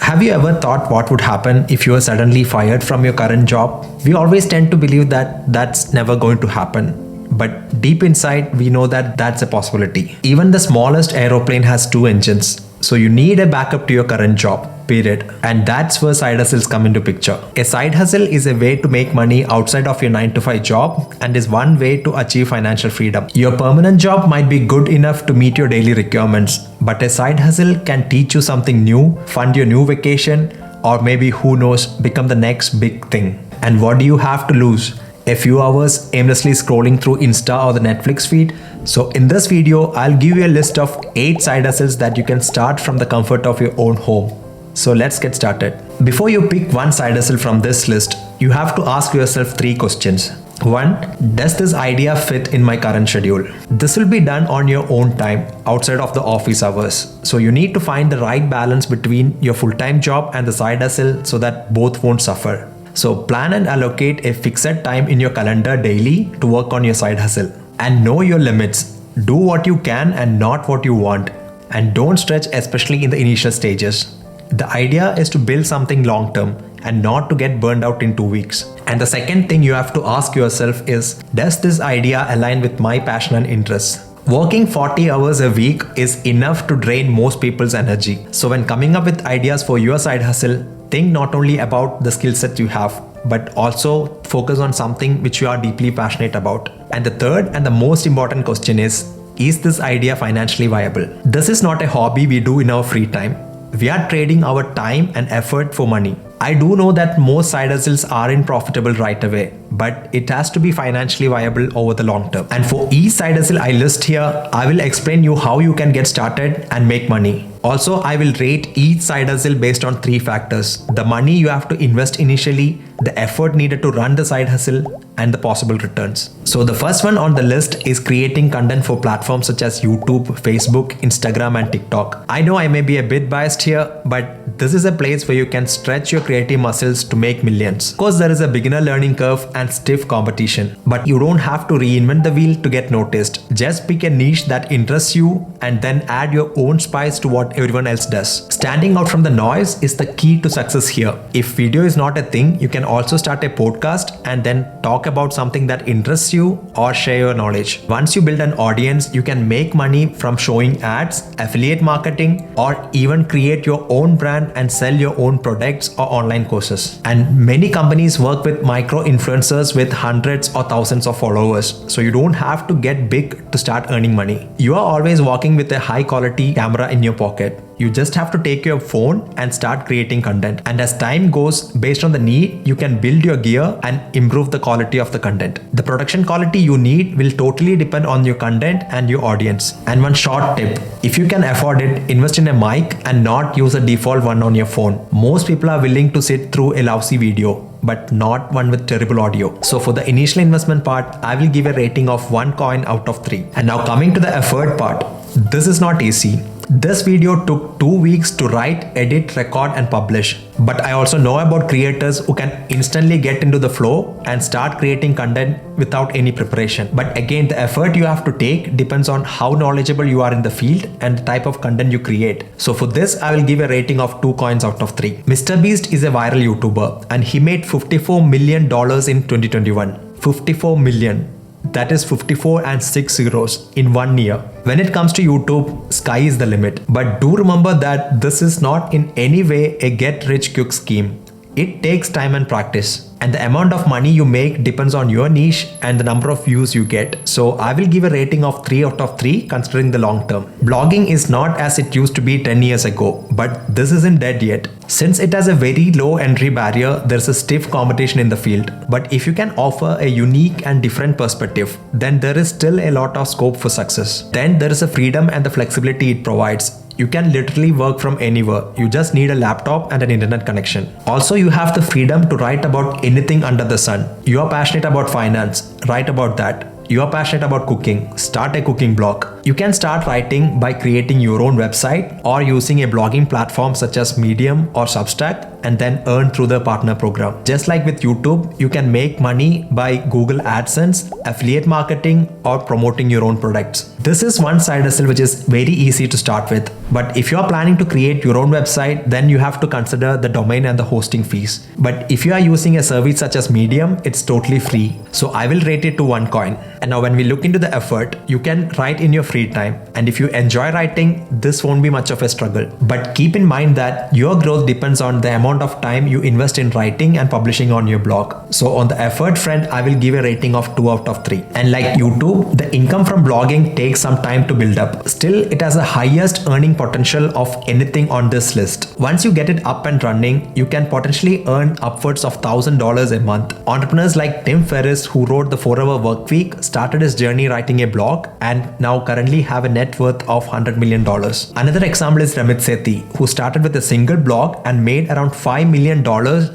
Have you ever thought what would happen if you were suddenly fired from your current job? We always tend to believe that that's never going to happen. But deep inside, we know that that's a possibility. Even the smallest aeroplane has two engines. So you need a backup to your current job, period. And that's where side hustles come into picture. A side hustle is a way to make money outside of your 9-to-5 job and is one way to achieve financial freedom. Your permanent job might be good enough to meet your daily requirements, but a side hustle can teach you something new, fund your new vacation, or maybe, who knows, become the next big thing. And what do you have to lose? A few hours aimlessly scrolling through Insta or the Netflix feed. So in this video, I'll give you a list of 8 side hustles that you can start from the comfort of your own home. So let's get started. Before you pick one side hustle from this list, you have to ask yourself 3 questions. 1. Does this idea fit in my current schedule? This will be done on your own time, outside of the office hours. So you need to find the right balance between your full-time job and the side hustle so that both won't suffer. So plan and allocate a fixed time in your calendar daily to work on your side hustle. And know your limits. Do what you can and not what you want. And don't stretch, especially in the initial stages. The idea is to build something long term and not to get burned out in 2 weeks. And the second thing you have to ask yourself is, does this idea align with my passion and interests? Working 40 hours a week is enough to drain most people's energy. So when coming up with ideas for your side hustle, think not only about the skill set you have, but also focus on something which you are deeply passionate about. And the third and the most important question is this idea financially viable? This is not a hobby we do in our free time. We are trading our time and effort for money. I do know that most side hustles aren't profitable right away, but it has to be financially viable over the long term. And for each side hustle I list here, I will explain you how you can get started and make money. Also, I will rate each side hustle based on 3 factors: the money you have to invest initially, the effort needed to run the side hustle, and the possible returns. So the first one on the list is creating content for platforms such as YouTube, Facebook, Instagram, and TikTok. I know I may be a bit biased here, but this is a place where you can stretch your creative muscles to make millions. Of course, there is a beginner learning curve and stiff competition, but you don't have to reinvent the wheel to get noticed. Just pick a niche that interests you and then add your own spice to what everyone else does. Standing out from the noise is the key to success here. If video is not a thing, you can also start a podcast and then talk about something that interests you or share your knowledge. Once you build an audience, you can make money from showing ads, affiliate marketing, or even create your own brand and sell your own products or online courses. And many companies work with micro influencers with hundreds or thousands of followers. So you don't have to get big to start earning money. You are always walking with a high quality camera in your pocket. You just have to take your phone and start creating content. And as time goes, based on the need, you can build your gear and improve the quality of the content. The production quality you need will totally depend on your content and your audience. And one short tip: if you can afford it, invest in a mic and not use a default one on your phone. Most people are willing to sit through a lousy video, but not one with terrible audio. So for the initial investment part, I will give a rating of 1 coin out of 3. And now coming to the effort part, this is not easy. This video took 2 weeks to write, edit, record, and publish. But I also know about creators who can instantly get into the flow and start creating content without any preparation. But again, the effort you have to take depends on how knowledgeable you are in the field and the type of content you create. So for this, I will give a rating of 2 coins out of 3. Mr. Beast is a viral YouTuber and he made $54 million in 2021. 54 million. That is 54 and 6 zeros in 1 year. When it comes to YouTube, sky is the limit. But do remember that this is not in any way a get-rich-quick scheme. It takes time and practice. And the amount of money you make depends on your niche and the number of views you get. So I will give a rating of 3 out of 3 considering the long term. Blogging is not as it used to be 10 years ago, but this isn't dead yet. Since it has a very low entry barrier, there's a stiff competition in the field. But if you can offer a unique and different perspective, then there is still a lot of scope for success. Then there is a freedom and the flexibility it provides. You can literally work from anywhere. You just need a laptop and an internet connection. Also, you have the freedom to write about anything under the sun. You are passionate about finance, write about that. You are passionate about cooking, start a cooking blog. You can start writing by creating your own website or using a blogging platform such as Medium or Substack and then earn through the partner program. Just like with YouTube, you can make money by Google AdSense, affiliate marketing, or promoting your own products. This is one side hustle which is very easy to start with. But if you are planning to create your own website, then you have to consider the domain and the hosting fees. But if you are using a service such as Medium, it's totally free. So I will rate it to 1 coin. And now when we look into the effort, you can write in your free time. And if you enjoy writing, this won't be much of a struggle. But keep in mind that your growth depends on the amount of time you invest in writing and publishing on your blog. So on the effort front, I will give a rating of 2 out of 3. And like YouTube, the income from blogging takes some time to build up. Still, it has the highest earning potential of anything on this list. Once you get it up and running, you can potentially earn upwards of $1,000 a month. Entrepreneurs like Tim Ferriss, who wrote the 4-Hour Workweek, started his journey writing a blog and now currently have a net worth of $100 million. Another example is Ramit Sethi, who started with a single blog and made around $5 million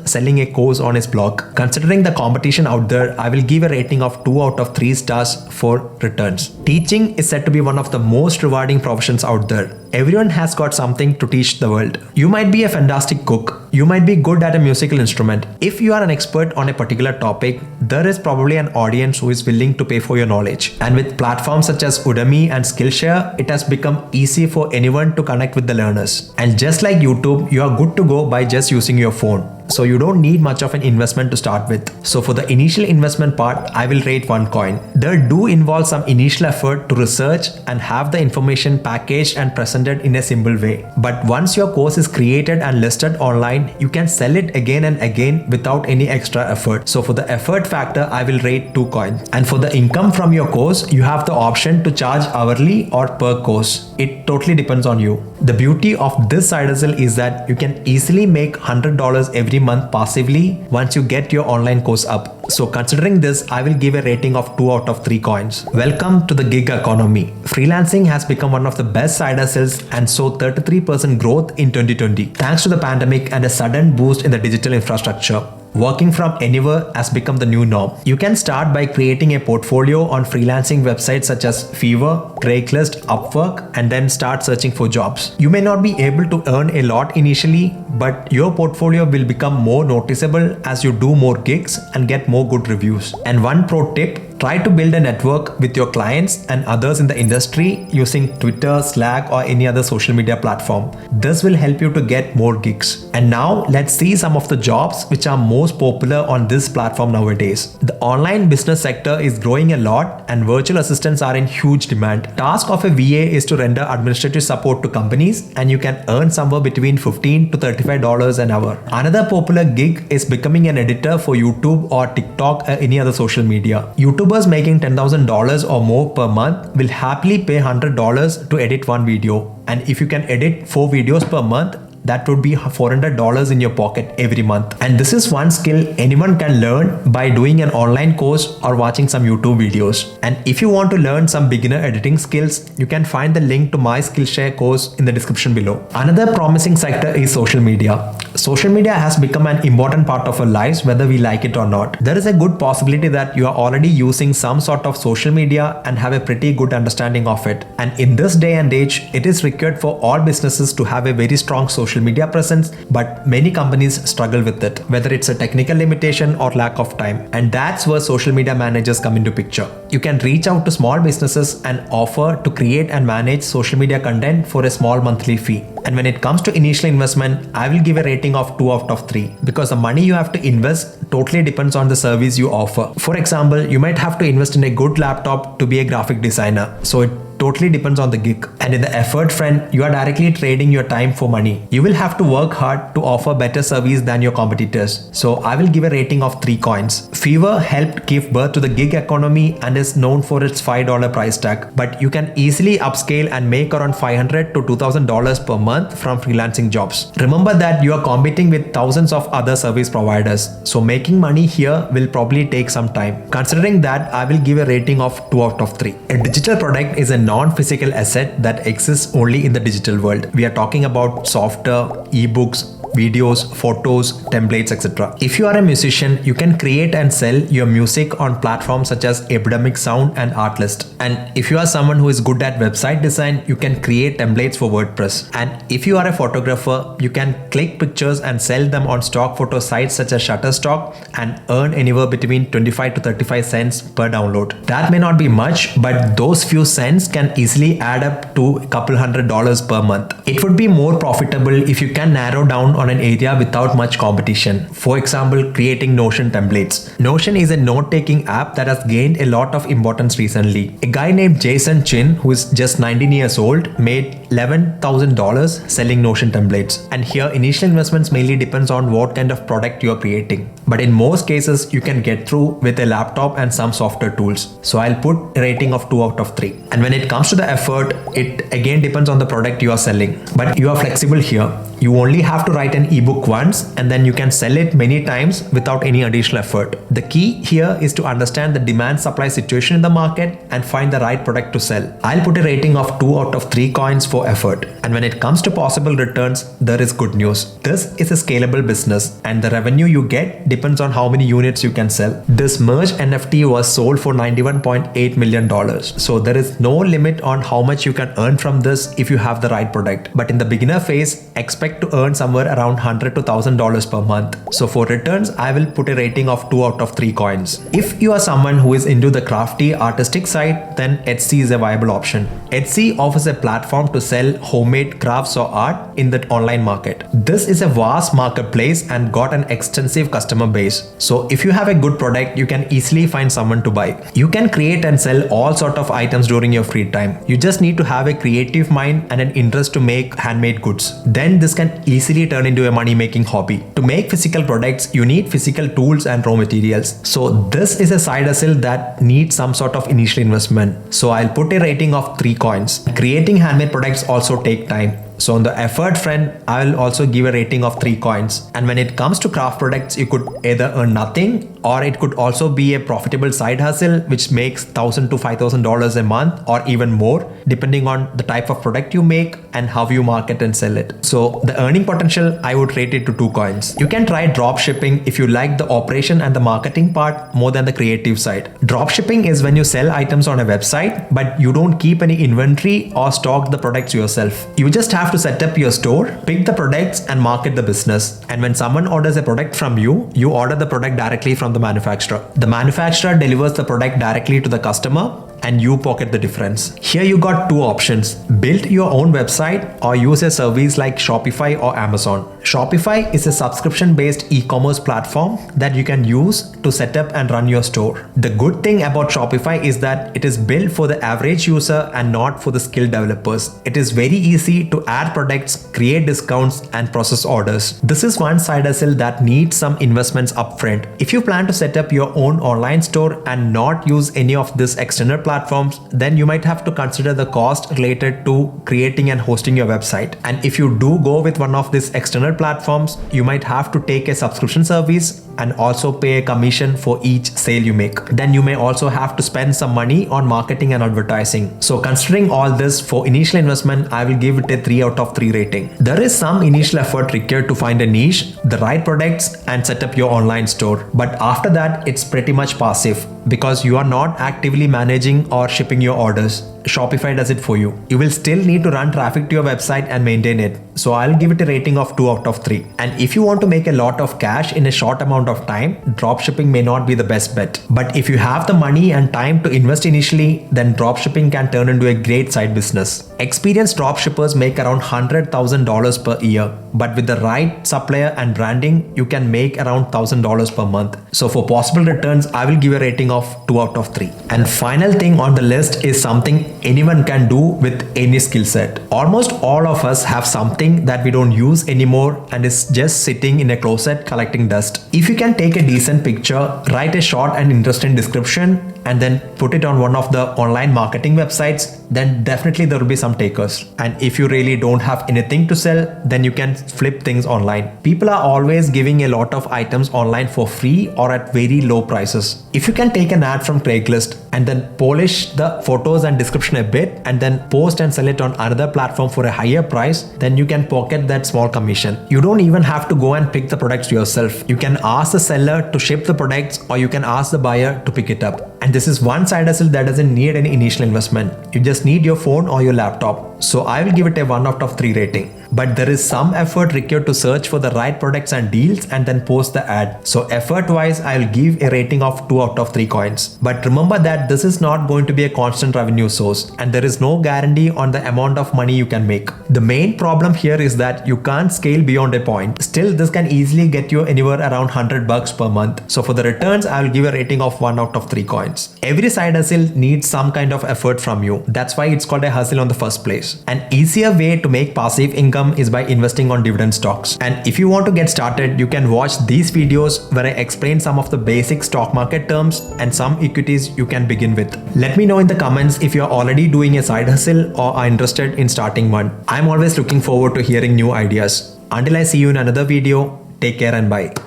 selling a course on his blog. Considering the competition out there, I will give a rating of 2 out of 3 stars for returns. Teaching is said to be one of the most rewarding professions out there. Everyone has got something to teach the world. You might be a fantastic cook. You might be good at a musical instrument. If you are an expert on a particular topic, there is probably an audience who is willing to pay for your knowledge. And with platforms such as Udemy and Skillshare, it has become easy for anyone to connect with the learners. And just like YouTube, you are good to go by just using your phone. So you don't need much of an investment to start with. So for the initial investment part, I will rate 1 coin. There do involve some initial effort to research and have the information packaged and presented in a simple way. But once your course is created and listed online, you can sell it again and again without any extra effort. So for the effort factor, I will rate 2 coins. And for the income from your course, you have the option to charge hourly or per course. It totally depends on you. The beauty of this side hustle is that you can easily make $100 every month passively once you get your online course up. So considering this, I will give a rating of 2 out of 3 coins. Welcome to the gig economy. Freelancing has become one of the best side hustles and saw 33% growth in 2020 thanks to the pandemic and a sudden boost in the digital infrastructure. Working from anywhere has become the new norm. You can start by creating a portfolio on freelancing websites such as Fiverr, Craigslist, Upwork, and then start searching for jobs. You may not be able to earn a lot initially, but your portfolio will become more noticeable as you do more gigs and get more good reviews. And one pro tip, try to build a network with your clients and others in the industry using Twitter, Slack, or any other social media platform. This will help you to get more gigs. And now let's see some of the jobs which are most popular on this platform nowadays. The online business sector is growing a lot and virtual assistants are in huge demand. Task of a VA is to render administrative support to companies and you can earn somewhere between $15 to $35 an hour. Another popular gig is becoming an editor for YouTube or TikTok or any other social media. YouTubers making $10,000 or more per month will happily pay $100 to edit one video. And if you can edit 4 videos per month, that would be $400 in your pocket every month. And this is one skill anyone can learn by doing an online course or watching some YouTube videos. And if you want to learn some beginner editing skills, you can find the link to my Skillshare course in the description below. Another promising sector is social media. Social media has become an important part of our lives whether we like it or not. There is a good possibility that you are already using some sort of social media and have a pretty good understanding of it. And in this day and age, it is required for all businesses to have a very strong social media presence, but many companies struggle with it, whether it's a technical limitation or lack of time. And that's where social media managers come into picture. You can reach out to small businesses and offer to create and manage social media content for a small monthly fee. And when it comes to initial investment, I will give a rating of 2 out of 3 because the money you have to invest totally depends on the service you offer. For example, you might have to invest in a good laptop to be a graphic designer. So it totally depends on the gig. And in the effort front, you are directly trading your time for money. You will have to work hard to offer better service than your competitors. So I will give a rating of 3 coins. Fiverr helped give birth to the gig economy and is known for its $5 price tag. But you can easily upscale and make around $500 to $2,000 per month from freelancing jobs. Remember that you are competing with thousands of other service providers. So making money here will probably take some time. Considering that, I will give a rating of 2 out of 3. A digital product is a non-physical asset that exists only in the digital world. We are talking about software, ebooks, videos, photos, templates, etc. If you are a musician, you can create and sell your music on platforms such as Epidemic Sound and Artlist. And if you are someone who is good at website design, you can create templates for WordPress. And if you are a photographer, you can click pictures and sell them on stock photo sites such as Shutterstock and earn anywhere between 25 to 35 cents per download. That may not be much, but those few cents can easily add up to a couple $100 per month. It would be more profitable if you can narrow down on an area without much competition. For example, creating Notion templates. Notion is a note-taking app that has gained a lot of importance recently. A guy named Jason Chin, who is just 19 years old, made $11,000 selling Notion templates. And here, initial investments mainly depends on what kind of product you are creating. But in most cases, you can get through with a laptop and some software tools. So I'll put a rating of 2 out of 3. And when it comes to the effort, it again depends on the product you are selling. But you are flexible here. You only have to write an ebook once and then you can sell it many times without any additional effort. The key here is to understand the demand-supply situation in the market and find the right product to sell. I'll put a rating of 2 out of 3 coins for effort. And when it comes to possible returns, there is good news. This is a scalable business and the revenue you get depends on how many units you can sell. This merge NFT was sold for $91.8 million. So there is no limit on how much you can earn from this if you have the right product. But in the beginner phase, expect to earn somewhere around $100 to $1,000 per month. So for returns, I will put a rating of 2 out of 3 coins. If you are someone who is into the crafty artistic side, then Etsy is a viable option. Etsy offers a platform to sell homemade crafts or art in the online market. This is a vast marketplace and got an extensive customer base. So if you have a good product, you can easily find someone to buy. You can create and sell all sort of items during your free time. You just need to have a creative mind and an interest to make handmade goods. Then this can easily turn into a money-making hobby. To make physical products, you need physical tools and raw materials. So this is a side hustle that needs some sort of initial investment. So I'll put a rating of 3 coins. Creating handmade products also take time. So on the effort front, I will also give a rating of 3 coins. And when it comes to craft products, you could either earn nothing or it could also be a profitable side hustle which makes $1,000 to $5,000 a month or even more depending on the type of product you make and how you market and sell it. So the earning potential, I would rate it to 2 coins. You can try dropshipping if you like the operation and the marketing part more than the creative side. Dropshipping is when you sell items on a website but you don't keep any inventory or stock the products yourself. You just have to set up your store, pick the products and market the business. And when someone orders a product from you, you order the product directly from the manufacturer. The manufacturer delivers the product directly to the customer and you pocket the difference. Here you got 2 options. Build your own website or use a service like Shopify or Amazon. Shopify is a subscription-based e-commerce platform that you can use to set up and run your store. The good thing about Shopify is that it is built for the average user and not for the skilled developers. It is very easy to add products, create discounts and process orders. This is one side hustle that needs some investments upfront. If you plan to set up your own online store and not use any of these external platforms, then you might have to consider the cost related to creating and hosting your website. And if you do go with one of these external platforms, you might have to take a subscription service and also pay a commission for each sale you make. Then you may also have to spend some money on marketing and advertising. So considering all this, for initial investment, I will give it a 3 out of 3 rating. There is some initial effort required to find a niche, the right products and set up your online store. But after that, it's pretty much passive because you are not actively managing or shipping your orders. Shopify does it for you. You will still need to run traffic to your website and maintain it. So I'll give it a rating of 2 out of 3. And if you want to make a lot of cash in a short amount of time, dropshipping may not be the best bet. But if you have the money and time to invest initially, then dropshipping can turn into a great side business. Experienced dropshippers make around $100,000 per year. But with the right supplier and branding, you can make around $1,000 per month. So for possible returns, I will give a rating of 2 out of 3. And final thing on the list is something anyone can do with any skill set. Almost all of us have something that we don't use anymore and is just sitting in a closet collecting dust. If you can take a decent picture, write a short and interesting description and then put it on one of the online marketing websites, then definitely there will be some takers. And if you really don't have anything to sell, then you can flip things online. People are always giving a lot of items online for free or at very low prices. If you can take an ad from Craigslist and then polish the photos and description a bit and then post and sell it on another platform for a higher price, then you can pocket that small commission. You don't even have to go and pick the products yourself. You can ask the seller to ship the products, or you can ask the buyer to pick it up. And this is one side hustle that doesn't need any initial investment. You just need your phone or your laptop. So I will give it a 1 out of 3 rating. But there is some effort required to search for the right products and deals and then post the ad. So effort wise, I will give a rating of 2 out of 3 coins. But remember that this is not going to be a constant revenue source, and there is no guarantee on the amount of money you can make. The main problem here is that you can't scale beyond a point. Still, this can easily get you anywhere around $100 per month. So for the returns, I will give a rating of 1 out of 3 coins. Every side hustle needs some kind of effort from you. That's why it's called a hustle on the first place. An easier way to make passive income is by investing on dividend stocks. And if you want to get started, you can watch these videos where I explain some of the basic stock market terms and some equities you can begin with. Let me know in the comments if you are already doing a side hustle or are interested in starting one. I'm always looking forward to hearing new ideas. Until I see you in another video, take care and bye.